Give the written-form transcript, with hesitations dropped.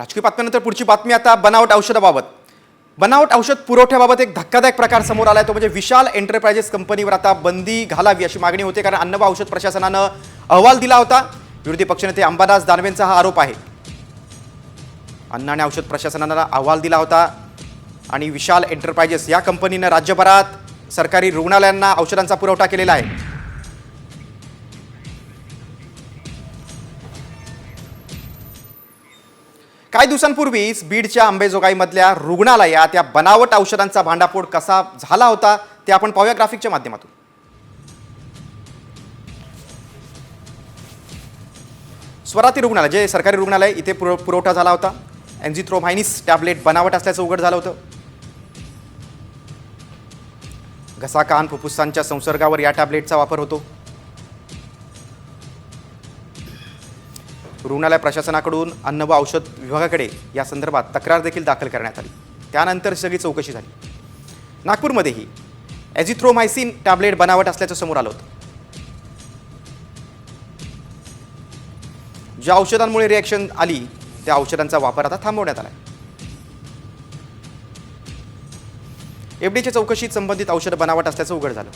राजकीय बातम्यानंतर पुढची बातमी आता बनावट औषधाबाबत. बनावट औषध पुरवठ्याबाबत एक धक्कादायक प्रकार समोर आलाय. तो म्हणजे विशाल एंटरप्राइजेस कंपनीवर आता बंदी घालावी अशी मागणी होते, कारण अन्न व औषध प्रशासनानं अहवाल दिला होता. विरोधी पक्षनेते अंबादास दानवेंचा हा आरोप आहे. अन्न आणि औषध प्रशासनानं अहवाल दिला होता आणि विशाल एंटरप्राइजेस या कंपनीनं राज्यभरात सरकारी रुग्णालयांना औषधांचा पुरवठा केलेला आहे. काही दिवसांपूर्वीच बीडच्या अंबेजोगाईमधल्या रुग्णालयात या बनावट औषधांचा भांडाफोड कसा झाला होता ते आपण पाहूया ग्राफिकच्या माध्यमातून. स्वराती रुग्णालय, जे सरकारी रुग्णालय, इथे पुरवठा झाला होता. एन्झिथ्रोमायसिन टॅबलेट बनावट असल्याचं उघड झालं होतं. घसा, कान, फुफ्फुसांच्या संसर्गावर या टॅबलेटचा वापर होतो. रुग्णालय प्रशासनाकडून अन्न व औषध विभागाकडे या संदर्भात तक्रार देखील दाखल करण्यात आली. त्यानंतर सगळी चौकशी झाली. नागपूरमध्येही एझिथ्रोमायसिन टॅबलेट बनावट असल्याचं समोर आलं होतं. ज्या औषधांमुळे रिॲक्शन आली त्या औषधांचा वापर आता थांबवण्यात आला. एफडीच्या चौकशीत संबंधित औषध बनावट असल्याचं उघड झालं.